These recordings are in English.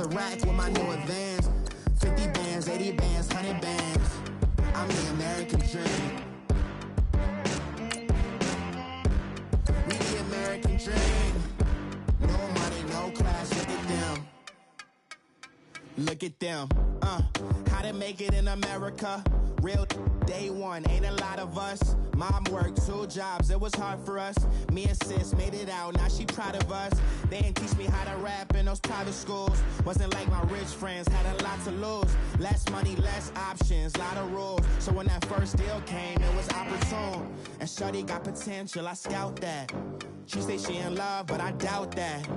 rack with my new advance. 50 bands, 80 bands, 100 bands. I'm the American dream. We the American dream. No money, no class, look at them. Look at them, how to make it in America. Real day one, ain't a lot of us. Mom worked 2 jobs, it was hard for us. Me and sis made it out, now she proud of us. They didn't teach me how to rap in those private schools. Wasn't like my rich friends, had a lot to lose. Less money, less options, lot of rules. So when that first deal came, it was opportune. And shorty got potential, I scout that. She say she in love, but I doubt that.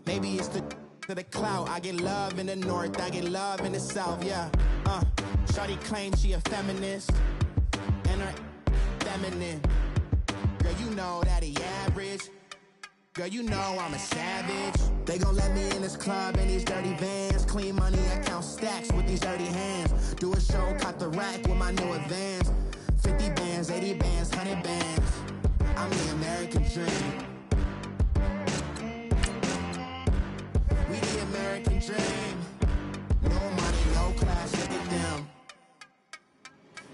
Maybe it's to the clout. I get love in the north, I get love in the south, yeah. Shorty claims she a feminist, and her feminine. Girl, you know that he average. Girl, you know I'm a savage. They gon' let me in this club in these dirty vans. Clean money, I count stacks with these dirty hands. Do a show, cut the rack with my new advance. 50 bands, 80 bands, 100 bands. I'm the American dream. We the American dream. No money, no class, look at them.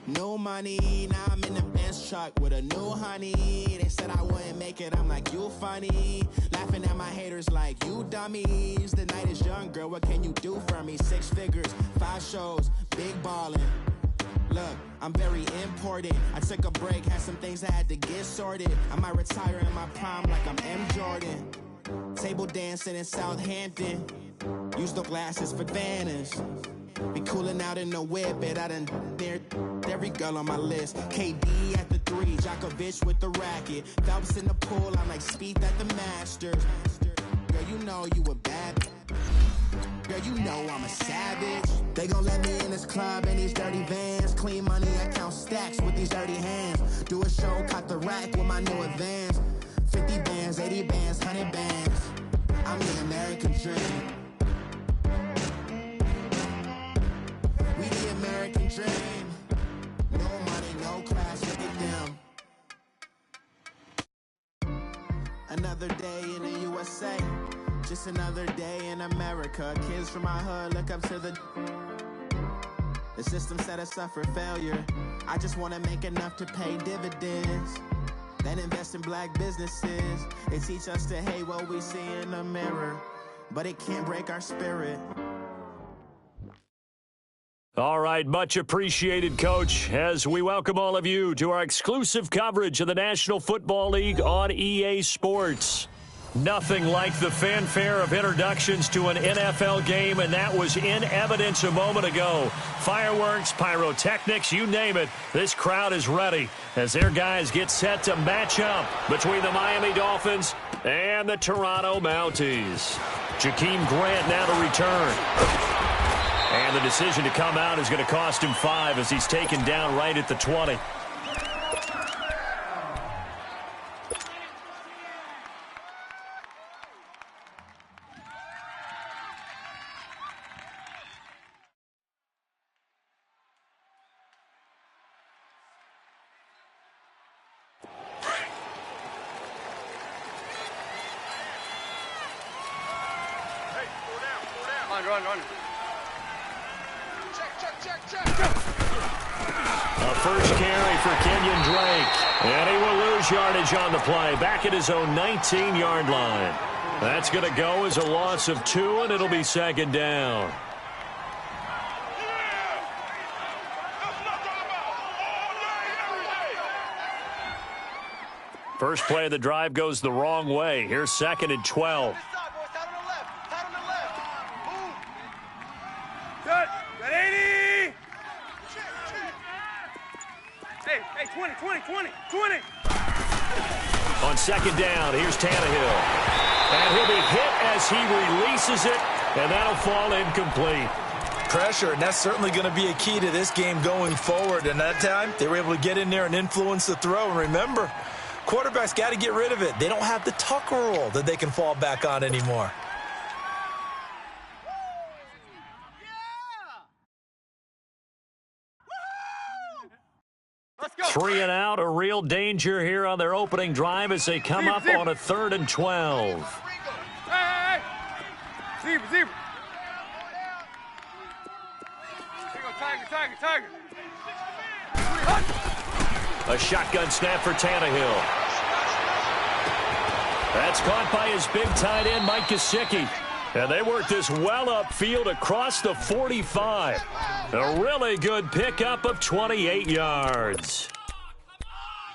No money, now I'm in the Benz truck with a new honey. They said I wouldn't make it, I'm like, you funny. Laughing at my haters like, you dummies. The night is young, girl, what can you do for me? 6 figures, 5 shows, big ballin'. Look, I'm very important. I took a break, had some things I had to get sorted. I might retire in my prime like I'm M. Jordan. Table dancing in Southampton. Use the glasses for banners. Be cooling out in the whip, but I done there every girl on my list. KD at the 3, Djokovic with the racket. Phelps in the pool, I'm like Speed at the Masters. Girl, you know you a bad. Girl, you know I'm a savage. They gon' let me in this club in these dirty vans. Clean money, I count stacks with these dirty hands. Do a show, cut the rack with my new advance. 50 bands, 80 bands, 100 bands. I'm the American dream. We the American dream. No money, no class, look at them. Another day in the USA. Just another day in America. Kids from my hood look up to the system set us up for failure. I just wanna make enough to pay dividends. Then invest in black businesses. They teach us to hate what we see in the mirror, but it can't break our spirit. All right, much appreciated, Coach, as we welcome all of you to our exclusive coverage of the National Football League on EA Sports. Nothing like the fanfare of introductions to an NFL game, and that was in evidence a moment ago. Fireworks, pyrotechnics, you name it. This crowd is ready as their guys get set to match up between the Miami Dolphins and the Toronto Mounties. Jakeem Grant now to return. And the decision to come out is going to cost him 5 as he's taken down right at the 20. Run. Check. A first carry for Kenyon Drake. And he will lose yardage on the play. Back at his own 19-yard line. That's going to go as a loss of 2, and it'll be 2nd down. First play of the drive goes the wrong way. Here's 2nd and 12. On 2nd down, here's Tannehill. And he'll be hit as he releases it, and that'll fall incomplete. Pressure, and that's certainly going to be a key to this game going forward. And that time, they were able to get in there and influence the throw. And remember, quarterbacks got to get rid of it. They don't have the Tucker rule that they can fall back on anymore. Let's go. 3 and out, a real danger here on their opening drive as they come up on a 3rd and 12. Hey. Zebra. A shotgun snap for Tannehill. That's caught by his big tight end, Mike Gesicki. And they work this well upfield across the 45. A really good pickup of 28 yards.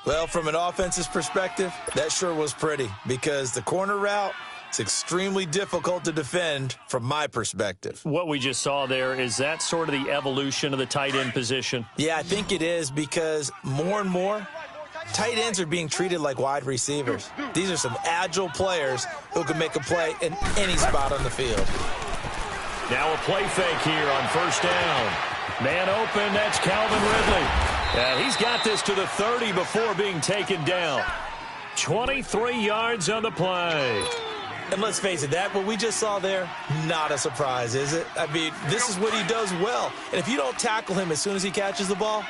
Well, from an offensive perspective, that sure was pretty because the corner route is extremely difficult to defend from my perspective. What we just saw there, is that sort of the evolution of the tight end position? Yeah, I think it is because more and more, tight ends are being treated like wide receivers. These are some agile players who can make a play in any spot on the field. Now a play fake here on first down. Man open, that's Calvin Ridley. And he's got this to the 30 before being taken down. 23 yards on the play. And let's face it, that what we just saw there, not a surprise, is it? I mean, this is what he does well. And if you don't tackle him as soon as he catches the ball,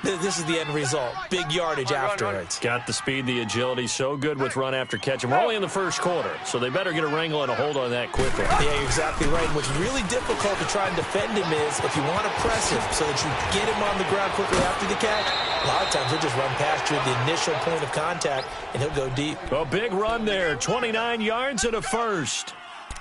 this is the end result. Big yardage afterwards. Got the speed, the agility, so good with run after catch. And we're only in the first quarter, so they better get a wrangle and a hold on that quickly. Yeah, you're exactly right. And what's really difficult to try and defend him is if you want to press him so that you get him on the ground quickly after the catch, a lot of times he'll just run past you at the initial point of contact, and he'll go deep. A big run there, 29 yards and a first.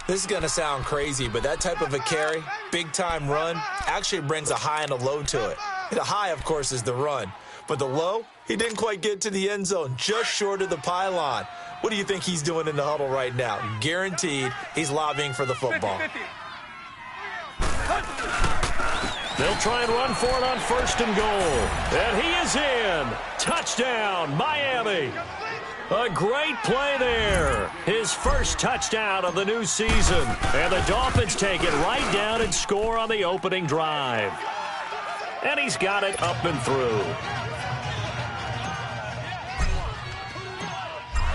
This is going to sound crazy, but that type of a carry, big-time run, actually brings a high and a low to it. The high, of course, is the run. But the low, he didn't quite get to the end zone, just short of the pylon. What do you think he's doing in the huddle right now? Guaranteed he's lobbying for the football. They'll try and run for it on first and goal. And he is in. Touchdown, Miami. A great play there. His first touchdown of the new season. And the Dolphins take it right down and score on the opening drive. And he's got it up and through.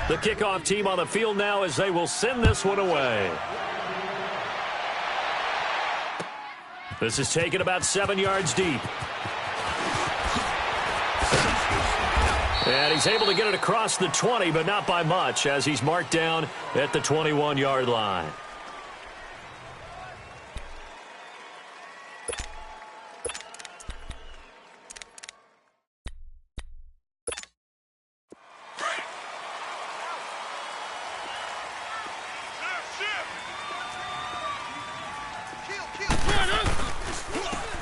The kickoff team on the field now as they will send this one away. This is taken about 7 yards deep. And he's able to get it across the 20, but not by much, as he's marked down at the 21-yard line.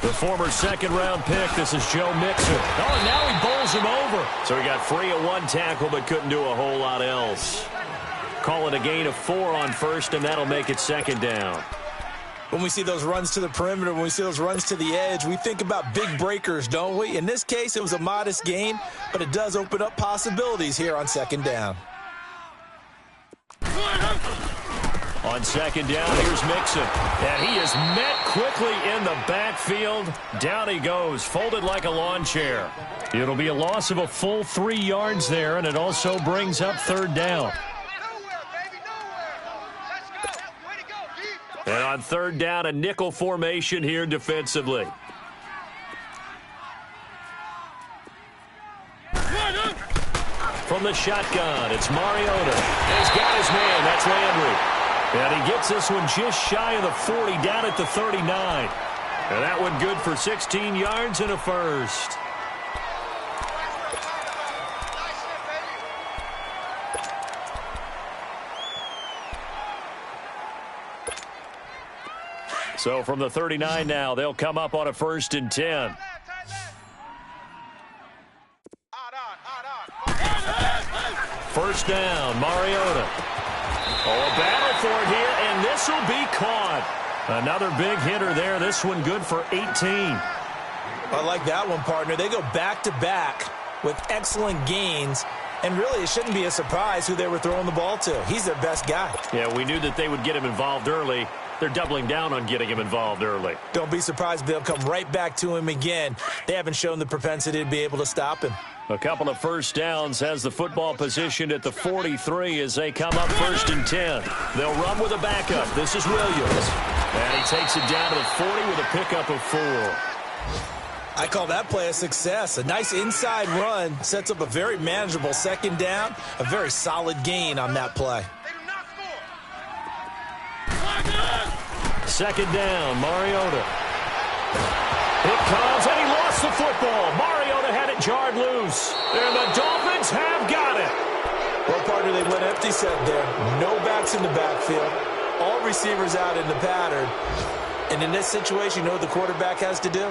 The former second-round pick, this is Joe Mixon. Oh, and now he bowls him over. So he got free of one tackle, but couldn't do a whole lot else. Call it a gain of 4 on first, and that'll make it second down. When we see those runs to the perimeter, when we see those runs to the edge, we think about big breakers, don't we? In this case, it was a modest gain, but it does open up possibilities here on second down. On second down, here's Mixon. And he is met quickly in the backfield. Down he goes, folded like a lawn chair. It'll be a loss of a full 3 yards there, and it also brings up third down. And on third down, a nickel formation here defensively. From the shotgun, it's Mariota. He's got his man, that's Landry. And he gets this one just shy of the 40, down at the 39. And that one good for 16 yards and a first. So from the 39 now, they'll come up on a 1st and 10. First down, Mariota. Oh, a battle for it here, and this will be caught. Another big hitter there. This one good for 18. I like that one, partner. They go back-to-back with excellent gains, and really it shouldn't be a surprise who they were throwing the ball to. He's their best guy. Yeah, we knew that they would get him involved early. They're doubling down on getting him involved early. Don't be surprised they'll come right back to him again. They haven't shown the propensity to be able to stop him. A couple of first downs, has the football positioned at the 43 as they come up 1st and 10. They'll run with a backup. This is Williams. And he takes it down to the 40 with a pickup of 4. I call that play a success. A nice inside run sets up a very manageable second down. A very solid gain on that play. Second down, Mariota. It comes, and he lost the football. Mariota had it jarred loose. And the Dolphins have got it. Well, partner, they went empty set there. No backs in the backfield. All receivers out in the pattern. And in this situation, you know what the quarterback has to do?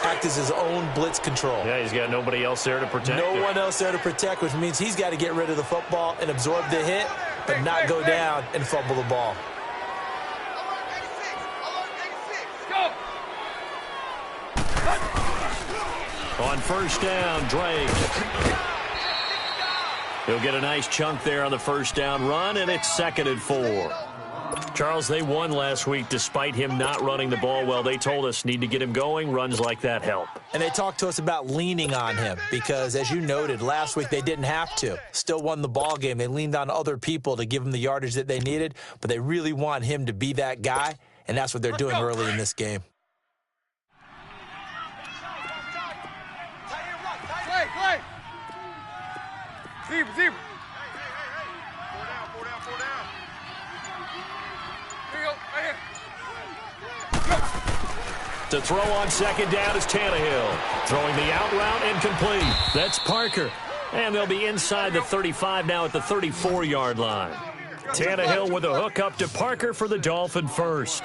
Act as his own blitz control. Yeah, he's got nobody else there to protect. No one else there to protect, which means he's got to get rid of the football and absorb the hit, but not go down and fumble the ball. On first down, Drake. He'll get a nice chunk there on the first down run, and it's 2nd and 4. Charles, they won last week despite him not running the ball well. They told us need to get him going. Runs like that help. And they talked to us about leaning on him because, as you noted, last week they didn't have to. Still won the ball game. They leaned on other people to give him the yardage that they needed, but they really want him to be that guy, and that's what they're doing early in this game. Zebra. Four down. Here you go, right here. To throw on second down is Tannehill. Throwing the out route incomplete. That's Parker. And they'll be inside the 35 now at the 34-yard line. Tannehill with a hook up to Parker for the Dolphin first.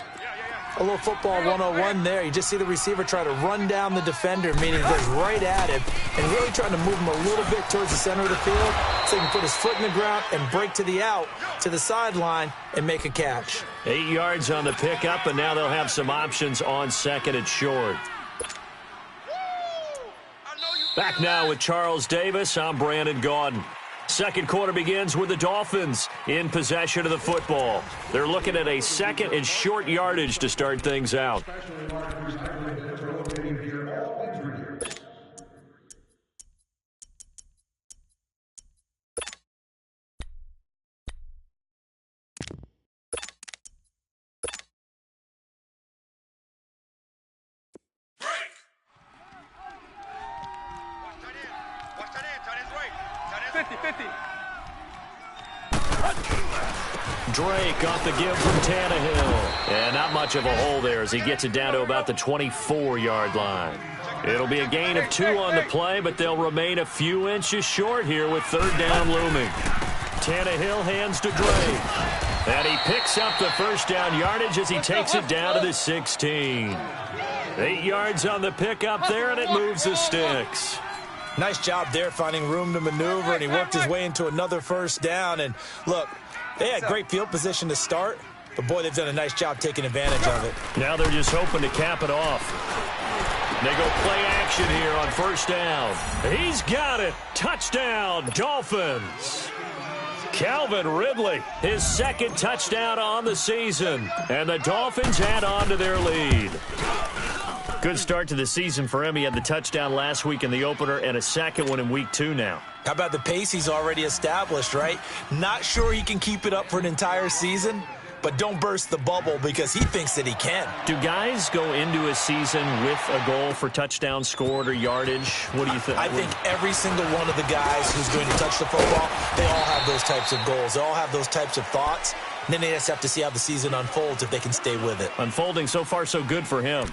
A little football 101 there. You just see the receiver try to run down the defender, meaning he goes right at him and really trying to move him a little bit towards the center of the field so he can put his foot in the ground and break to the out, to the sideline, and make a catch. 8 yards on the pickup, and now they'll have some options on second and short. Back now with Charles Davis. I'm Brandon Gaudin. Second quarter begins with the Dolphins in possession of the football. They're looking at a second and short yardage to start things out. Drake off the give from Tannehill. And not much of a hole there as he gets it down to about the 24-yard line. It'll be a gain of 2 on the play, but they'll remain a few inches short here with third down looming. Tannehill hands to Drake. And he picks up the first down yardage as he takes it down to the 16. 8 yards on the pickup there, and it moves the sticks. Nice job there finding room to maneuver, and he worked his way into another first down. And look, they had great field position to start, but boy, they've done a nice job taking advantage of it. Now they're just hoping to cap it off. They go play action here on first down. He's got it. Touchdown, Dolphins. Calvin Ridley, his second touchdown on the season. And the Dolphins add on to their lead. Good start to the season for him. He had the touchdown last week in the opener and a second one in week 2 now. How about the pace he's already established, right? Not sure he can keep it up for an entire season, but don't burst the bubble because he thinks that he can. Do guys go into a season with a goal for touchdown scored or yardage? What do you think? I think every single one of the guys who's going to touch the football, they all have those types of goals. They all have those types of thoughts. And then they just have to see how the season unfolds if they can stay with it. Unfolding so far so good for him.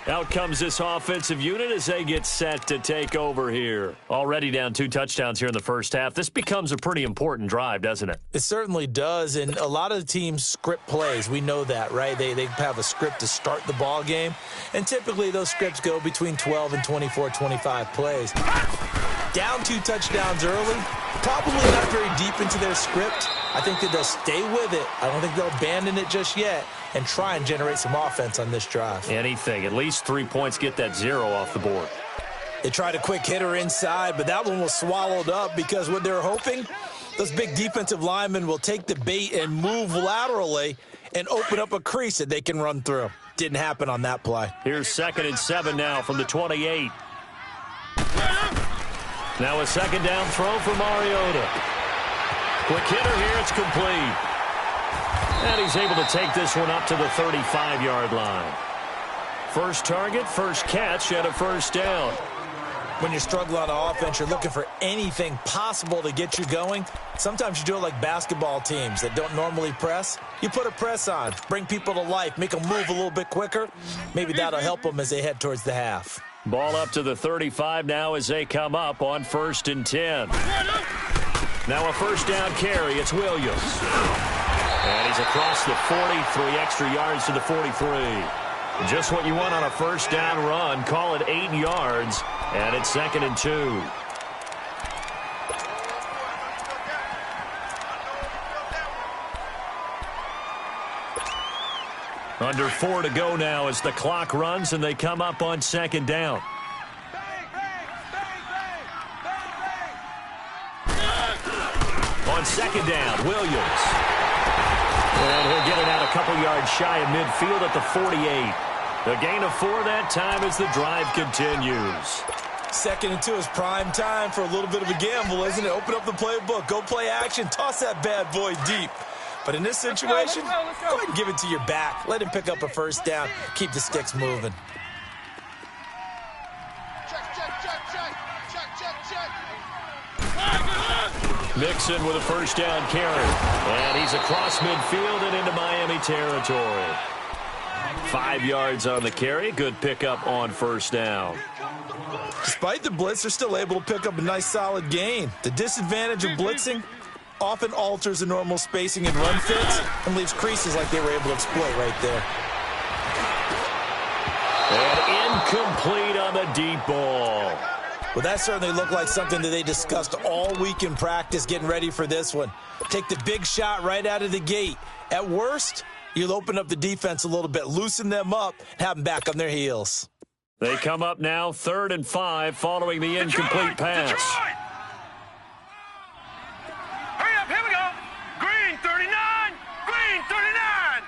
Out comes this offensive unit as they get set to take over here. Already down 2 touchdowns here in the first half. This becomes a pretty important drive, doesn't it? It certainly does, and a lot of the teams script plays. We know that, right? They have a script to start the ball game, and typically those scripts go between 12 and 24, 25 plays. Down 2 touchdowns early, probably not very deep into their script. I think that they'll stay with it. I don't think they'll abandon it just yet and try and generate some offense on this drive. Anything. At least 3 points, get that 0 off the board. They tried a quick hitter inside, but that one was swallowed up because what they're hoping, those big defensive linemen will take the bait and move laterally and open up a crease that they can run through. Didn't happen on that play. Here's 2nd and 7 now from the 28. Now a second down throw for Mariota. Quick hitter here, it's complete. And he's able to take this one up to the 35-yard line. First target, first catch, and a first down. When you're struggling on offense, you're looking for anything possible to get you going. Sometimes you do it like basketball teams that don't normally press. You put a press on, bring people to life, make them move a little bit quicker. Maybe that'll help them as they head towards the half. Ball up to the 35 now as they come up on 1st and 10. Now a first down carry. It's Williams. And he's across the 40, 3 extra yards to the 43. Just what you want on a first down run. Call it 8 yards. And it's 2nd and 2. Under 4 to go now as the clock runs and they come up on 2nd down. On 2nd down, Williams. And he'll get it out a couple yards shy of midfield at the 48. The gain of 4 that time as the drive continues. 2nd and 2 is prime time for a little bit of a gamble, isn't it? Open up the playbook, go play action, toss that bad boy deep. But in this situation, go ahead and give it to your back. Let him pick up a first down. Keep the sticks moving. Mixon with a first down carry. And he's across midfield and into Miami territory. 5 yards on the carry. Good pickup on first down. Despite the blitz, they're still able to pick up a nice solid gain. The disadvantage of blitzing often alters the normal spacing and run fits and leaves creases like they were able to exploit right there. And incomplete on the deep ball. Well, that certainly looked like something that they discussed all week in practice getting ready for this one. Take the big shot right out of the gate. At worst, you'll open up the defense a little bit, loosen them up, and have them back on their heels. They come up now 3rd and 5 following the incomplete pass. Detroit! Hurry up, here we go. Green 39, green 39.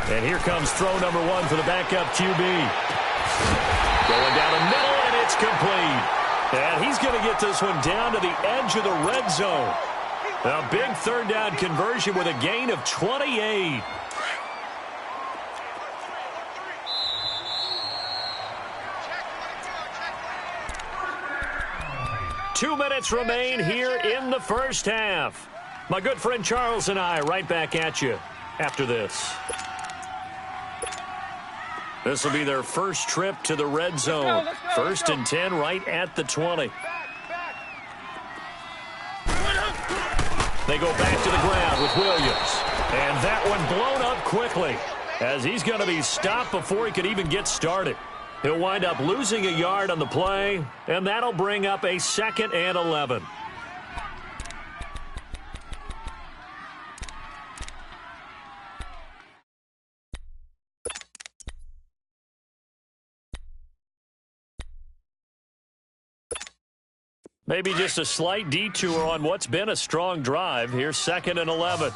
And here comes throw number 1 for the backup QB. Going down the middle, and it's complete. And he's going to get this one down to the edge of the red zone. A big 3rd down conversion with a gain of 28. Two minutes remain here in the first half. My good friend Charles and I right back at you after this. This will be their first trip to the red zone. 1st and 10 right at the 20. They go back to the ground with Williams. And that one blown up quickly as he's going to be stopped before he could even get started. He'll wind up losing a yard on the play, and that'll bring up a 2nd and 11. Maybe just a slight detour on what's been a strong drive. Here's 2nd and 11.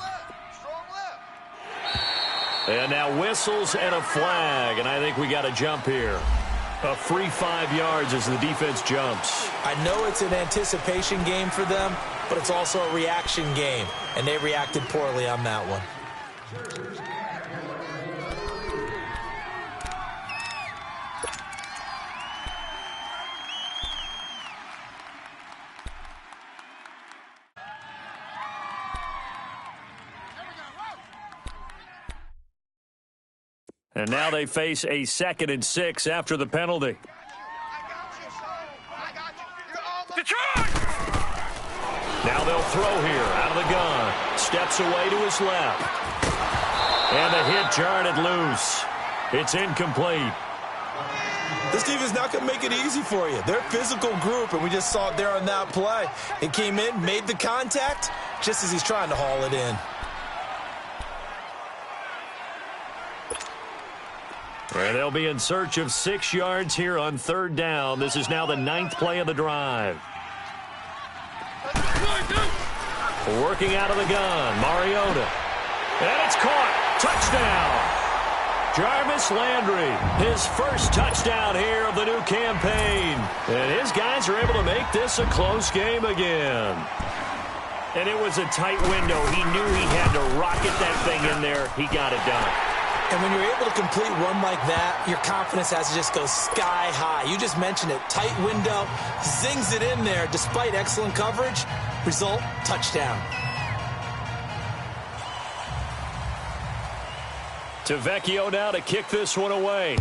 And now whistles and a flag, and I think we got a jump here. A free 5 yards as the defense jumps. I know it's an anticipation game for them, but it's also a reaction game, and they reacted poorly on that one. And now they face a 2nd and 6 after the penalty. Detroit! Now they'll throw here out of the gun. Steps away to his left. And the hit jarred loose. It's incomplete. This team is not going to make it easy for you. They're a physical group, and we just saw it there on that play. It came in, made the contact, just as he's trying to haul it in. And they'll be in search of 6 yards here on 3rd down. This is now the 9th play of the drive. Working out of the gun, Mariota. And it's caught. Touchdown. Jarvis Landry, his first touchdown here of the new campaign. And his guys are able to make this a close game again. And it was a tight window. He knew he had to rocket that thing in there. He got it done. And when you're able to complete one like that, your confidence has to just go sky high. You just mentioned it. Tight window, zings it in there despite excellent coverage. Result, touchdown. To Vecchio now to kick this one away.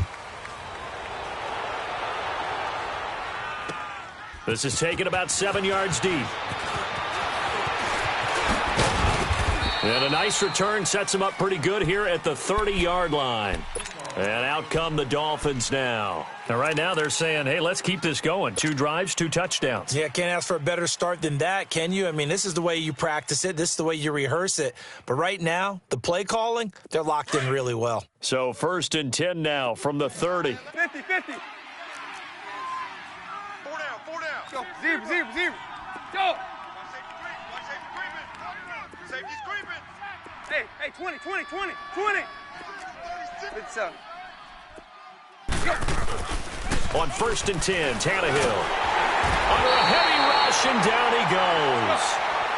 This is taken about 7 yards deep. And a nice return sets him up pretty good here at the 30-yard line. And out come the Dolphins now. Now, right now, they're saying, hey, let's keep this going. 2 drives, 2 touchdowns. Yeah, can't ask for a better start than that, can you? I mean, this is the way you practice it. This is the way you rehearse it. But right now, the play calling, they're locked in really well. So 1st and 10 now from the 30. 50, 50. 4 down. Go. Zero. Go. Safety's creeping. Hey, 20. Good stuff. On 1st and 10, Tannehill. Under a heavy rush, and down he goes.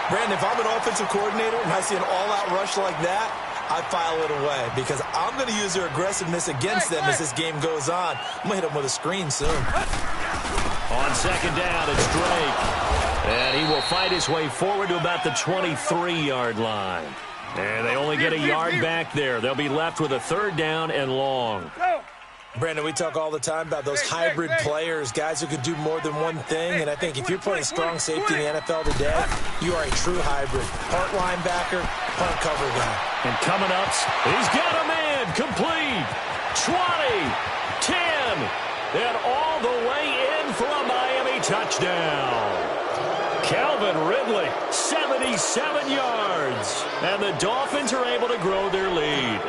Brandon, if I'm an offensive coordinator and I see an all-out rush like that, I file it away because I'm going to use their aggressiveness against them as this game goes on. I'm going to hit them with a screen soon. On 2nd down, it's Drake. And he will fight his way forward to about the 23-yard line. And they only get a yard back there. They'll be left with a 3rd down and long. Brandon, we talk all the time about those hybrid players, guys who can do more than one thing. And I think if you're playing strong safety in the NFL today, you are a true hybrid. Part linebacker, part cover guy. And coming up, he's got a man complete. 20, 10, and all the way in for a Miami touchdown. Calvin Ridley, 77 yards. And the Dolphins are able to grow their lead.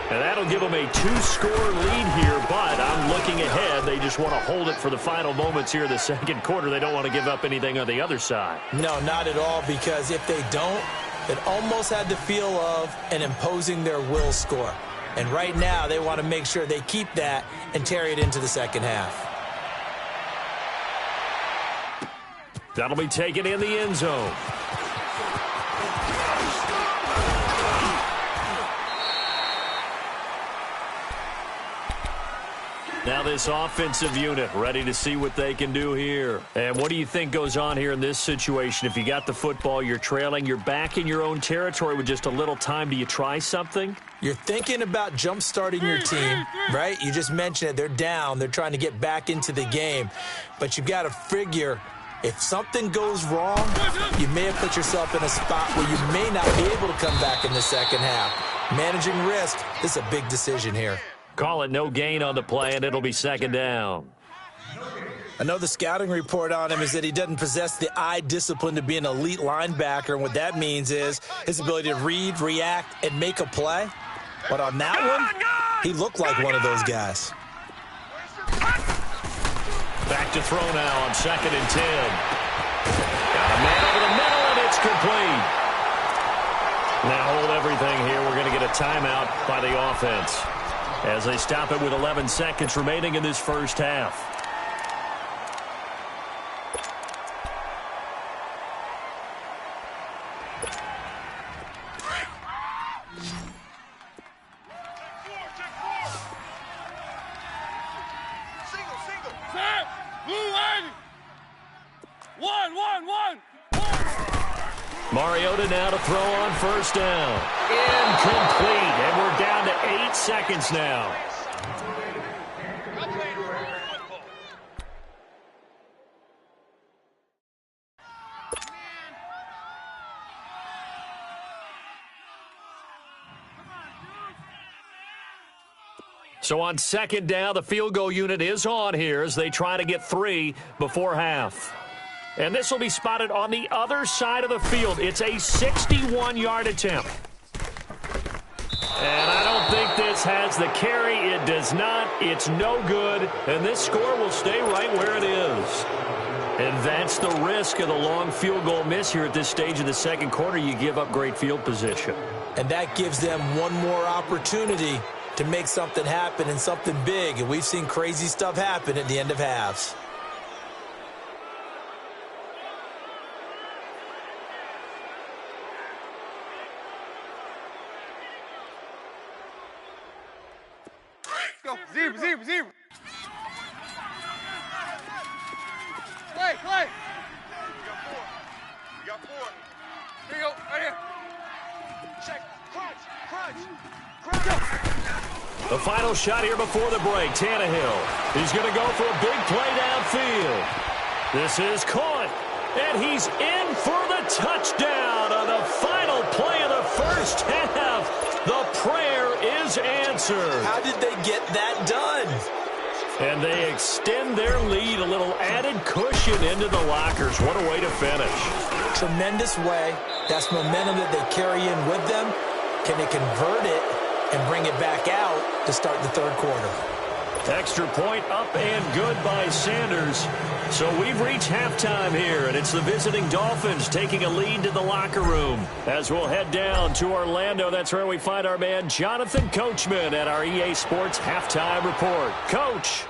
And that'll give them a 2-score lead here, but I'm looking ahead. They just want to hold it for the final moments here in the 2nd quarter. They don't want to give up anything on the other side. No, not at all, because if they don't, it almost had the feel of an imposing their will score. And right now, they want to make sure they keep that and carry it into the 2nd half. That'll be taken in the end zone. Now this offensive unit ready to see what they can do here. And what do you think goes on here in this situation? If you got the football, you're trailing, you're back in your own territory with just a little time. Do you try something? You're thinking about jump-starting your team, right? You just mentioned it. They're down. They're trying to get back into the game. But you've got to figure if something goes wrong, you may have put yourself in a spot where you may not be able to come back in the 2nd half. Managing risk, this is a big decision here. Call it no gain on the play, and it'll be 2nd down. I know the scouting report on him is that he doesn't possess the eye discipline to be an elite linebacker, and what that means is his ability to read, react, and make a play. But on that one, he looked like one of those guys. Back to throw now on 2nd and 10. Got a man over the middle, and it's complete. Now hold everything here. We're going to get a timeout by the offense as they stop it with 11 seconds remaining in this 1st half. Mariota now to throw on 1st down. Incomplete, and we're down to 8 seconds now. So on 2nd down, the field goal unit is on here as they try to get 3 before half. And this will be spotted on the other side of the field. It's a 61-yard attempt. And I don't think this has the carry. It does not. It's no good. And this score will stay right where it is. And that's the risk of the long field goal miss here at this stage of the 2nd quarter. You give up great field position. And that gives them one more opportunity to make something happen and something big. And we've seen crazy stuff happen at the end of halves. go. Zebra, zebra, zebra. Clay, Clay. We got four. Here you go, right here. Check, crunch, crunch, crunch. The final shot here before the break, Tannehill. He's going to go for a big play downfield. This is caught, and he's in for the touchdown on the final play of the first half. The prayer is answered. How did they get that done? And they extend their lead, a little added cushion into the lockers. What a way to finish. Tremendous way. That's momentum that they carry in with them. Can they convert it and bring it back out to start the third quarter? Extra point up and good by Sanders. So we've reached halftime here, and it's the visiting Dolphins taking a lead to the locker room. As we'll head down to Orlando, that's where we find our man Jonathan Coachman at our EA Sports Halftime Report. Coach,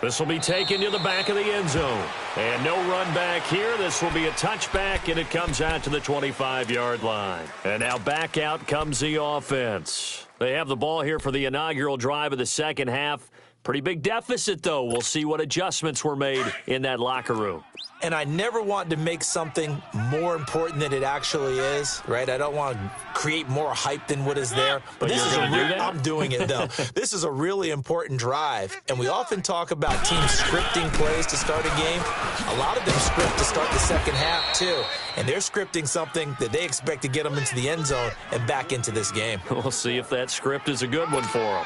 this will be taken to the back of the end zone. And no run back here. This will be a touchback, and it comes out to the 25-yard line. And now back out comes the offense. They have the ball here for the inaugural drive of the second half. Pretty big deficit, though. We'll see what adjustments were made in that locker room. And I never want to make something more important than it actually is, right? I don't want to create more hype than what is there. But this is I'm doing it, though. This is a really important drive. And we often talk about teams scripting plays to start a game. A lot of them script to start the second half, too. And they're scripting something that they expect to get them into the end zone and back into this game. We'll see if that script is a good one for them.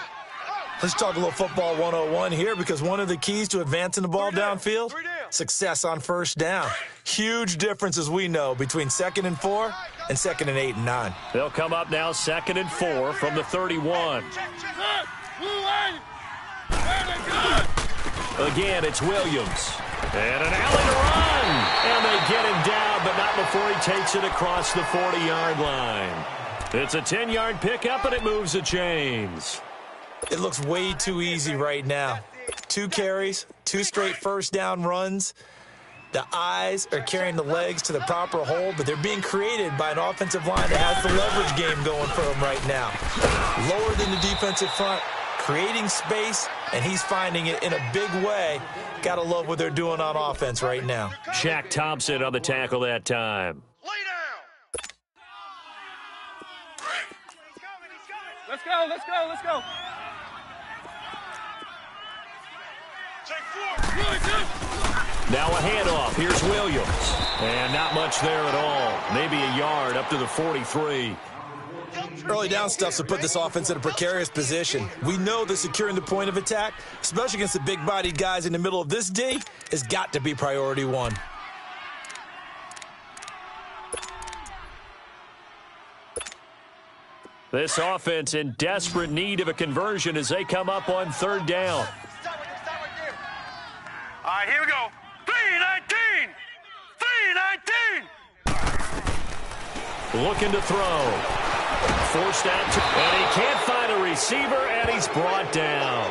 Let's talk a little football 101 here, because one of the keys to advancing the ball downfield, success on first down. Huge difference, as we know, between 2nd and 4 and 2nd and 8 and 9. They'll come up now 2nd and 4 from the 31. Again, it's Williams. And an alley to run. And they get him down, but not before he takes it across the 40-yard line. It's a 10-yard pickup, and it moves the chains. It looks way too easy right now. 2 carries, 2 straight first down runs. The eyes are carrying the legs to the proper hole, but they're being created by an offensive line that has the leverage game going for them right now. Lower than the defensive front, creating space, and he's finding it in a big way. Gotta love what they're doing on offense right now. Shaq Thompson on the tackle that time. Lay down. Let's go, let's go, let's go. Now a handoff. Here's Williams. And not much there at all. Maybe a yard up to the 43. Early down stuff to put this offense in a precarious position. We know that securing the point of attack, especially against the big-bodied guys in the middle of this D, has got to be priority one. This offense in desperate need of a conversion as they come up on 3rd down. All right, here we go. 3-19. 3-19. Looking to throw. Forced out to, and he can't find a receiver, and he's brought down.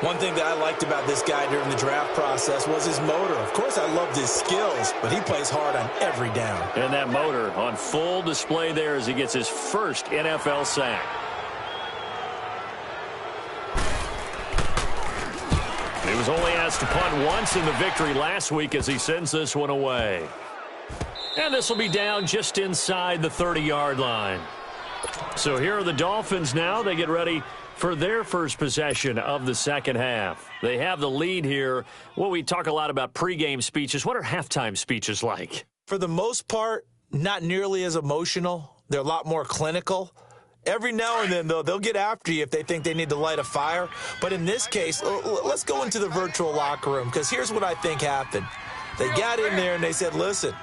One thing that I liked about this guy during the draft process was his motor. Of course, I loved his skills, but he plays hard on every down. And that motor on full display there as he gets his first NFL sack. He was only asked to punt once in the victory last week as he sends this one away. And this will be down just inside the 30-yard line. So here are the Dolphins now. They get ready for their first possession of the second half. They have the lead here. Well, we talk a lot about pregame speeches. What are halftime speeches like? For the most part, not nearly as emotional. They're a lot more clinical. Every now and then, though, they'll get after you if they think they need to light a fire. But in this case, let's go into the virtual locker room, because here's what I think happened. They got in there and they said, listen,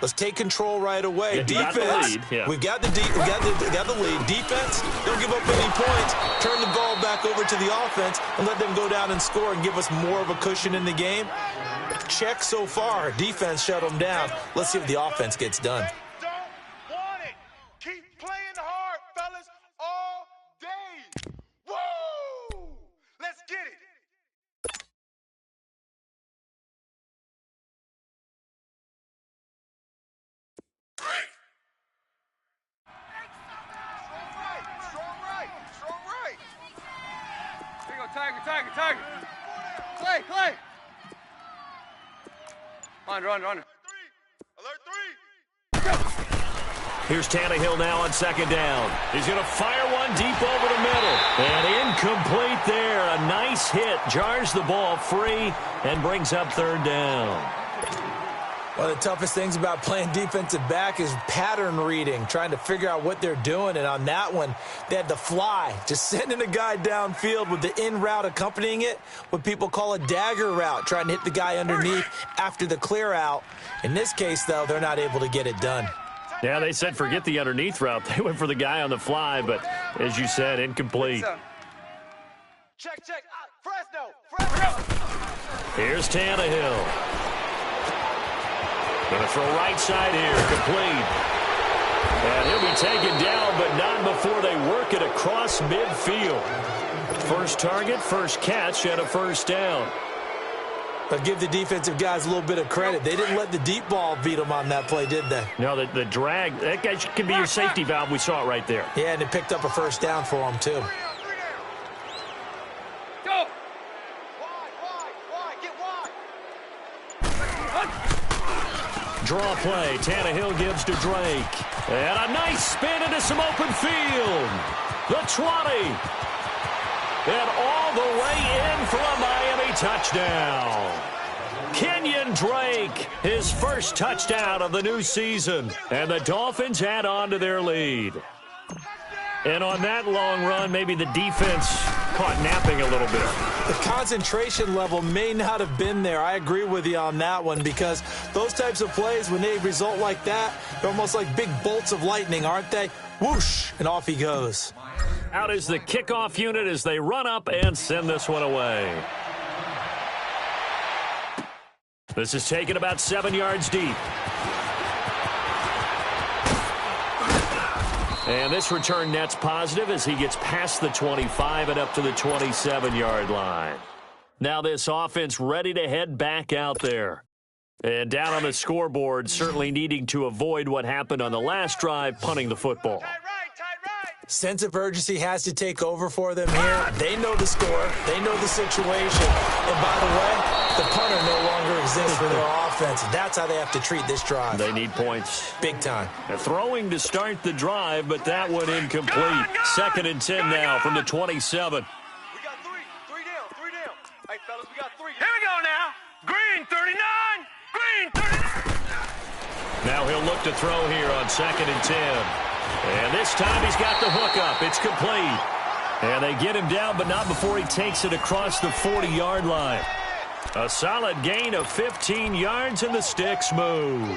let's take control right away. Yeah, Defense, we've got the lead. Defense, don't give up any points. Turn the ball back over to the offense and let them go down and score and give us more of a cushion in the game. Check so far. Defense shut them down. Let's see if the offense gets done. Don't want it. Keep playing hard, fellas, all day. Woo! Let's get it. Strong right. Here you go, Tiger. Target. Clay. Under. Alert three. Here's Tannehill now on second down. He's going to fire one deep over the middle. And incomplete there. A nice hit. Jars the ball free and brings up third down. One of the toughest things about playing defensive back is pattern reading, trying to figure out what they're doing. And on that one, they had the fly, just sending a guy downfield with the in route accompanying it, what people call a dagger route, trying to hit the guy underneath after the clear out. In this case, though, they're not able to get it done. Yeah, they said forget the underneath route. They went for the guy on the fly, but as you said, incomplete. Check. Fresno. Here's Tannehill. Going to throw right side here, complete. And he'll be taken down, but not before they work it across midfield. First target, first catch, and a first down. But give the defensive guys a little bit of credit. They didn't let the deep ball beat them on that play, did they? No, the drag, that guy can be your safety valve. We saw it right there. Yeah, and it picked up a first down for them, too. Go. Wide. Get wide. Draw play. Tannehill gives to Drake. And a nice spin into some open field. The 20. And all the way in for a Miami touchdown. Kenyon Drake, his first touchdown of the new season. And the Dolphins add on to their lead. And on that long run, maybe the defense caught napping a little bit. The concentration level may not have been there. I agree with you on that one, because those types of plays, when they result like that, they're almost like big bolts of lightning, aren't they? Whoosh, and off he goes. Out is the kickoff unit as they run up and send this one away. This is taken about 7 yards deep. And this return net's positive as he gets past the 25 and up to the 27-yard line. Now this offense ready to head back out there. And down on the scoreboard, certainly needing to avoid what happened on the last drive, punting the football. Tight right. Sense of urgency has to take over for them here. They know the score. They know the situation. And by the way, the punter no longer exists for their offense. That's how they have to treat this drive. They need points. Big time. And throwing to start the drive, but that one incomplete. Second and 10 now from the 27. We got three down. Hey, fellas, we got three. Here we go now. Green 39. Now he'll look to throw here on second and 10. And this time he's got the hook up. It's complete. And they get him down, but not before he takes it across the 40-yard line. A solid gain of 15 yards, and the sticks move.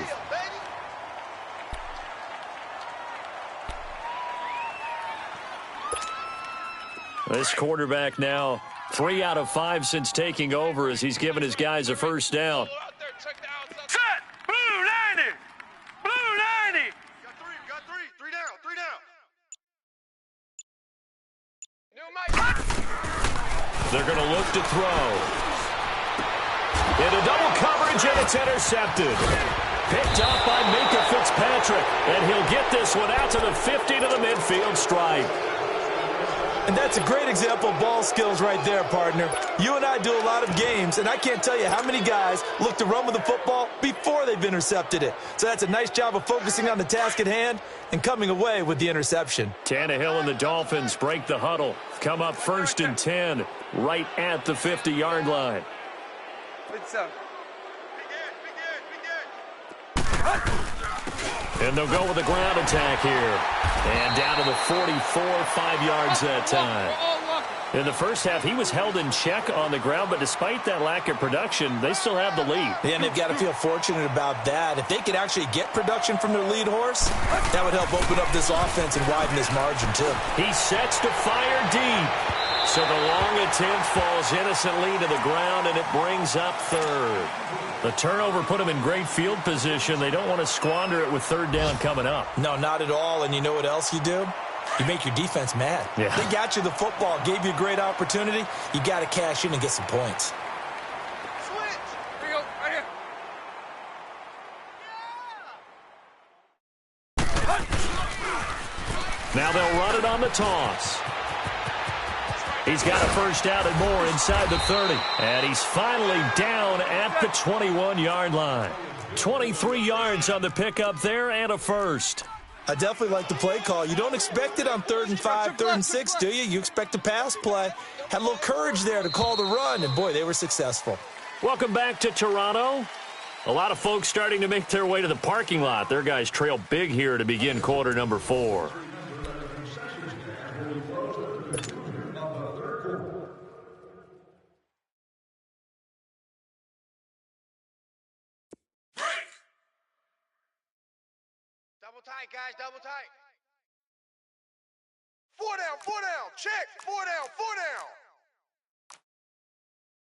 This quarterback now 3 out of 5 since taking over as he's given his guys a first down. Set. Blue 90. Got three down. New Mike. They're going to look to throw. Into double coverage, and it's intercepted. Picked up by Minka Fitzpatrick, and he'll get this one out to the 50 to the midfield stripe. And that's a great example of ball skills right there, partner. You and I do a lot of games, and I can't tell you how many guys look to run with the football before they've intercepted it. So that's a nice job of focusing on the task at hand and coming away with the interception. Tannehill and the Dolphins break the huddle. Come up first and 10, right at the 50-yard line. And they'll go with a ground attack here. And down to the 44, 5 yards that time. In the first half, he was held in check on the ground, but despite that lack of production, they still have the lead. Yeah, and they've got to feel fortunate about that. If they could actually get production from their lead horse, that would help open up this offense and widen this margin, too. He sets to fire deep. So the long attempt falls innocently to the ground, and it brings up third. The turnover put them in great field position. They don't want to squander it with third down coming up. No, not at all. And you know what else you do? You make your defense mad. Yeah. They got you the football, gave you a great opportunity. You got to cash in and get some points. Switch. Here you go. Right here. Now they'll run it on the toss. He's got a first down and more inside the 30. And he's finally down at the 21-yard line. 23 yards on the pickup there and a first. I definitely like the play call. You don't expect it on 3rd and 5, 3rd and 6, do you? You expect a pass play. Had a little courage there to call the run, and, boy, they were successful. Welcome back to Toronto. A lot of folks starting to make their way to the parking lot. Their guys trail big here to begin quarter number 4. Double tight, guys, double tight. 4 down, check. 4 down.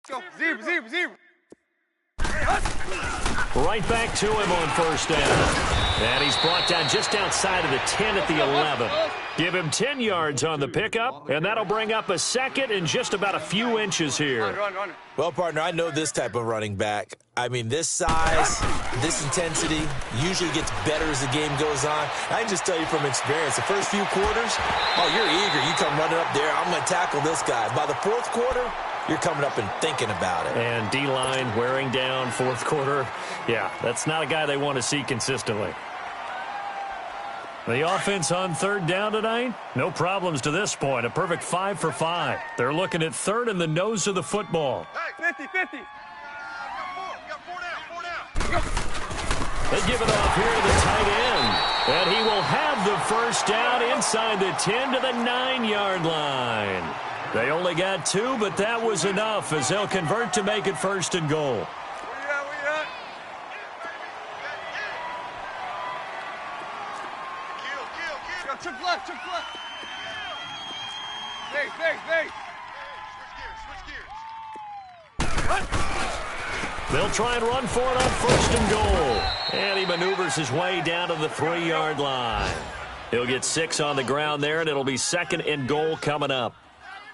Go, zero. Right back to him on first down. And he's brought down just outside of the 10 at the 11. Give him 10 yards on the pickup, and that'll bring up a second in just about a few inches here. Run. Well, partner, I know this type of running back. I mean, this size, this intensity usually gets better as the game goes on. I can just tell you from experience, the first few quarters, oh, you're eager. You come running up there, I'm going to tackle this guy. By the 4th quarter, you're coming up and thinking about it. And D-line wearing down 4th quarter. Yeah, that's not a guy they want to see consistently. The offense on 3rd down tonight, no problems to this point. A perfect 5 for 5. They're looking at 3rd in the nose of the football. Hey, 50. Got 4 down. They give it off here to the tight end. And he will have the first down inside the 10 to the 9-yard line. They only got 2, but that was enough as they'll convert to make it 1st and goal. Where you at? Kill. Trick left. Hey. Switch gears. They'll try and run for it on 1st and goal. And he maneuvers his way down to the 3-yard line. He'll get 6 on the ground there, and it'll be 2nd and goal coming up.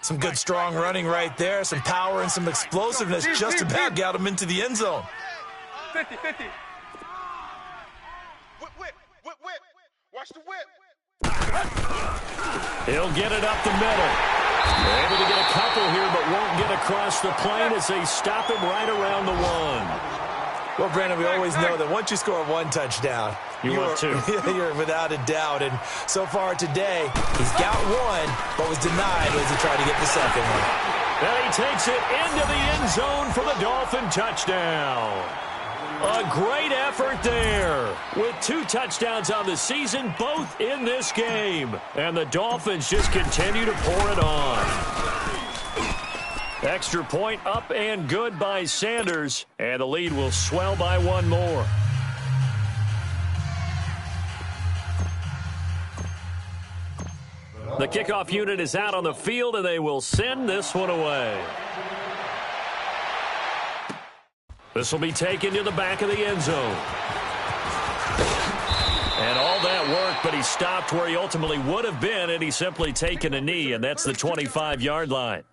Some good, strong running right there. Some power and some explosiveness just about got him into the end zone. 50. Whip. Watch the whip. He'll get it up the middle. They're able to get a couple here, but won't get across the plane as they stop him right around the 1. Well, Brandon, we always know that once you score 1 touchdown, you're 2. You're without a doubt. And so far today, he's got 1, but was denied as he tried to get the second one. And he takes it into the end zone for the Dolphin touchdown. A great effort there with 2 touchdowns on the season, both in this game. And the Dolphins just continue to pour it on. Extra point up and good by Sanders, and the lead will swell by 1 more. The kickoff unit is out on the field, and they will send this one away. This will be taken to the back of the end zone. And all that work, but he stopped where he ultimately would have been, and he's simply taken a knee, and that's the 25-yard line.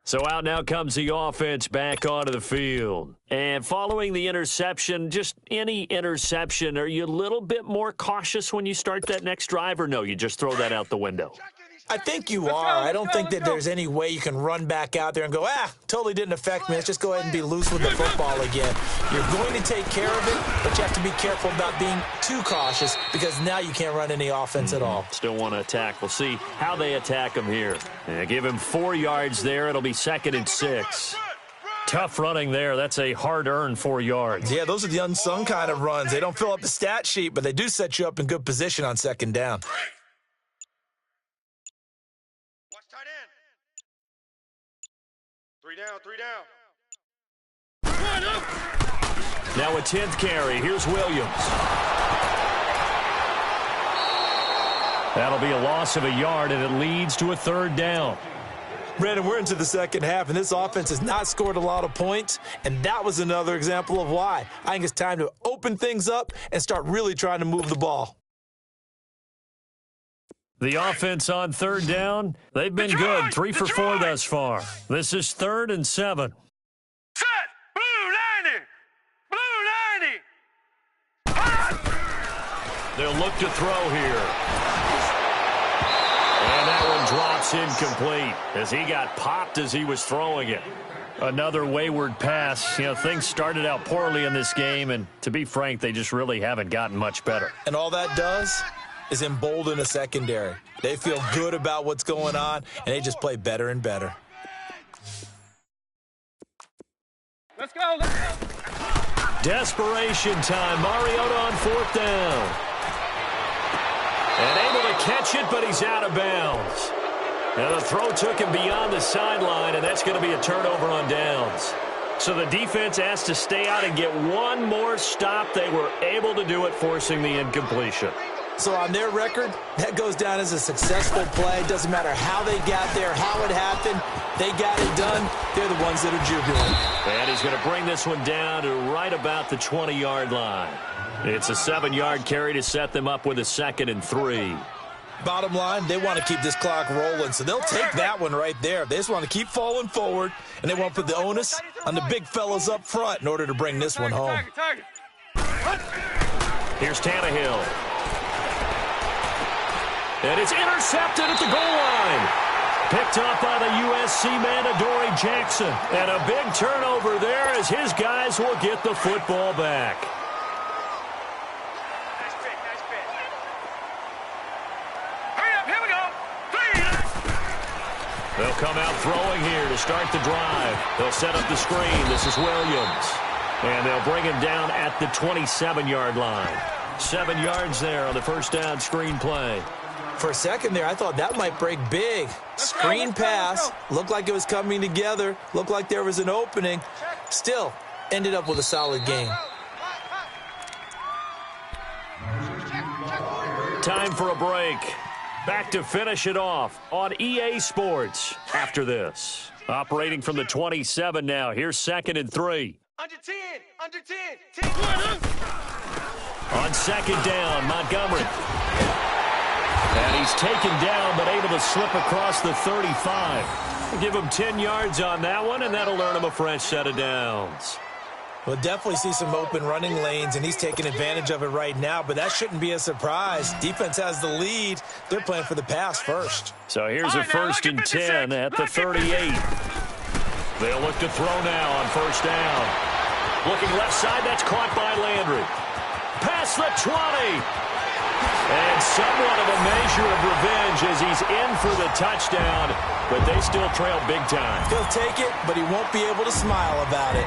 So out now comes the offense back onto the field. And following the interception, just any interception, are you a little bit more cautious when you start that next drive, or no, you just throw that out the window? I think you are. I don't think that there's any way you can run back out there and go, totally didn't affect me. Let's just go ahead and be loose with the football again. You're going to take care of it, but you have to be careful about being too cautious because now you can't run any offense at all. Still want to attack. We'll see how they attack him here. And give him 4 yards there. It'll be 2nd and 6. Tough running there. That's a hard-earned 4 yards. Yeah, those are the unsung kind of runs. They don't fill up the stat sheet, but they do set you up in good position on 2nd down. Three down. Now a 10th carry. Here's Williams. That'll be a loss of a yard, and it leads to a 3rd down. Brandon, we're into the second half, and this offense has not scored a lot of points, and that was another example of why. I think it's time to open things up and start really trying to move the ball. The offense on 3rd down, they've been good. 3 for 4 thus far. This is 3rd and 7. Set! Blue 90! They'll look to throw here. And that one drops It's incomplete as he got popped as he was throwing it. Another wayward pass. You know, things started out poorly in this game, and to be frank, they just really haven't gotten much better. And all that does is embolden a secondary. They feel good about what's going on, and they just play better and better. Let's go, let's go. Desperation time. Mariota on 4th down. And able to catch it, but he's out of bounds. Now the throw took him beyond the sideline, and that's going to be a turnover on downs. So the defense asked to stay out and get one more stop. They were able to do it, forcing the incompletion. So on their record, that goes down as a successful play. It doesn't matter how they got there, how it happened. They got it done. They're the ones that are jubilant. And he's going to bring this one down to right about the 20-yard line. It's a 7-yard carry to set them up with a 2nd and 3. Bottom line, they want to keep this clock rolling, so they'll take that one right there. They just want to keep falling forward, and they want to put the onus on the big fellas up front in order to bring this one home. Here's Tannehill. And it's intercepted at the goal line. Picked up by the USC man, Adoree Jackson. And a big turnover there as his guys will get the football back. They'll come out throwing here to start the drive. They'll set up the screen. This is Williams. And they'll bring him down at the 27-yard line. 7 yards there on the first down screen play. For a second there, I thought that might break big. Screen pass. Looked like it was coming together. Looked like there was an opening. Still, ended up with a solid game. Time for a break. Back to finish it off on EA Sports after this. Operating from the 27 now. Here's 2nd and 3. Under 10, under 10, 10. On 2nd down, Montgomery. And he's taken down but able to slip across the 35. Give him 10 yards on that one, and that'll earn him a fresh set of downs. We'll definitely see some open running lanes, and he's taking advantage of it right now, but that shouldn't be a surprise. Defense has the lead. They're playing for the pass first. So here's a 1st and 10 at the 38. They'll look to throw now on 1st down. Looking left side, that's caught by Landry. Past the 20. And somewhat of a measure of revenge as he's in for the touchdown, but they still trail big time. He'll take it, but he won't be able to smile about it.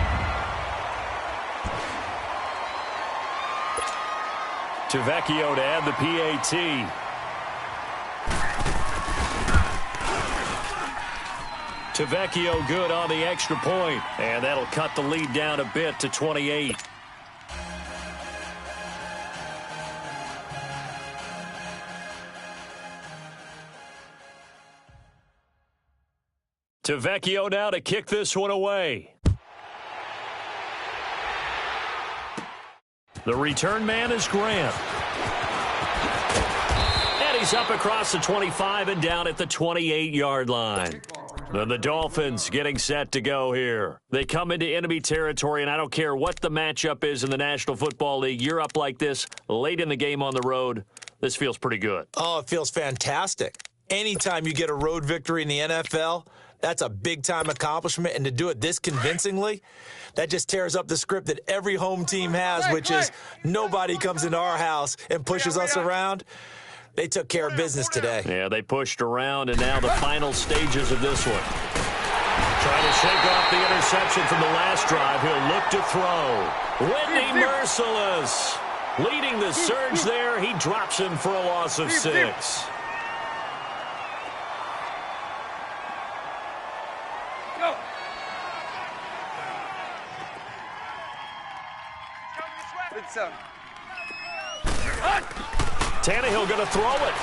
Tavecchio to add the PAT. Tavecchio good on the extra point, and that'll cut the lead down a bit to 28. Tavecchio now to kick this one away. The return man is Grant. And he's up across the 25 and down at the 28-yard line. Then the Dolphins getting set to go here. They come into enemy territory, and I don't care what the matchup is in the National Football League. You're up like this late in the game on the road. This feels pretty good. Oh, it feels fantastic. Anytime you get a road victory in the NFL, that's a big-time accomplishment, and to do it this convincingly, that just tears up the script that every home team has, which is nobody comes into our house and pushes us around. They took care of business today. Yeah, they pushed around, and now the final stages of this one. Trying to shake off the interception from the last drive. He'll look to throw. Whitney Merciless leading the surge there. He drops him for a loss of 6. Tannehill going to throw it.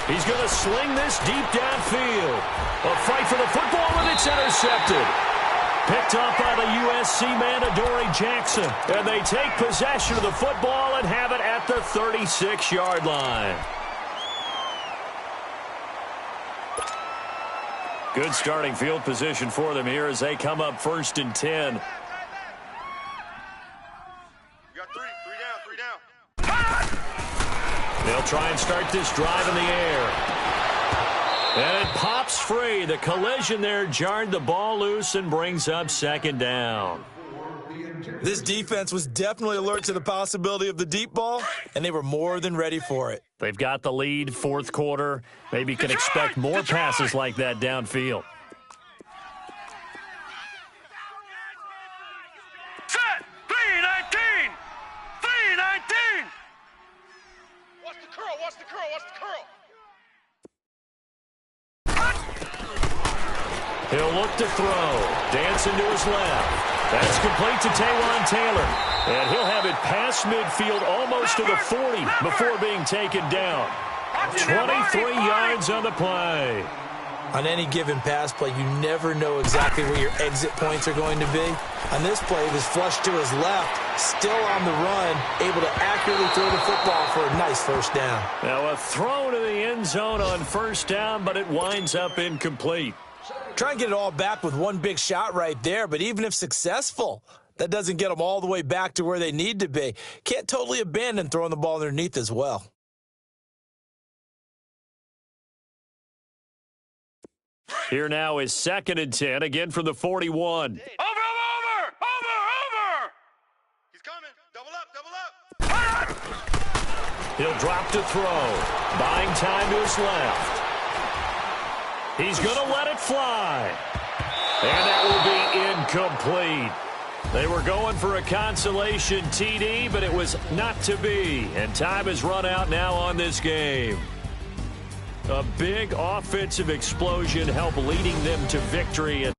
He's going to sling this deep downfield. A fight for the football, and it's intercepted. Picked up by the USC man, Adoree Jackson. And they take possession of the football and have it at the 36-yard line. Good starting field position for them here as they come up 1st and 10. You got three down. They'll try and start this drive in the air. And it pops free. The collision there jarred the ball loose and brings up second down. This defense was definitely alert to the possibility of the deep ball, and they were more than ready for it. They've got the lead, fourth quarter. Maybe can expect more passes like that downfield. Set! 319! 319! Watch the curl, watch the curl, watch the curl! He'll look to throw. Dancing to his left. That's complete to Taywan Taylor. And he'll have it past midfield almost to the 40 before being taken down. 23 yards on the play. On any given pass play, you never know exactly where your exit points are going to be. On this play, he was flushed to his left, still on the run, able to accurately throw the football for a nice first down. Now a throw to the end zone on first down, but it winds up incomplete. Try and get it all back with one big shot right there, but even if successful, that doesn't get them all the way back to where they need to be. Can't totally abandon throwing the ball underneath as well. Here now is 2nd and 10, again from the 41. Over! He's coming. Double up! He'll drop to throw. Buying time to his left. He's going to let it fly. And that will be incomplete. They were going for a consolation TD, but it was not to be. And time has run out now on this game. A big offensive explosion helped leading them to victory.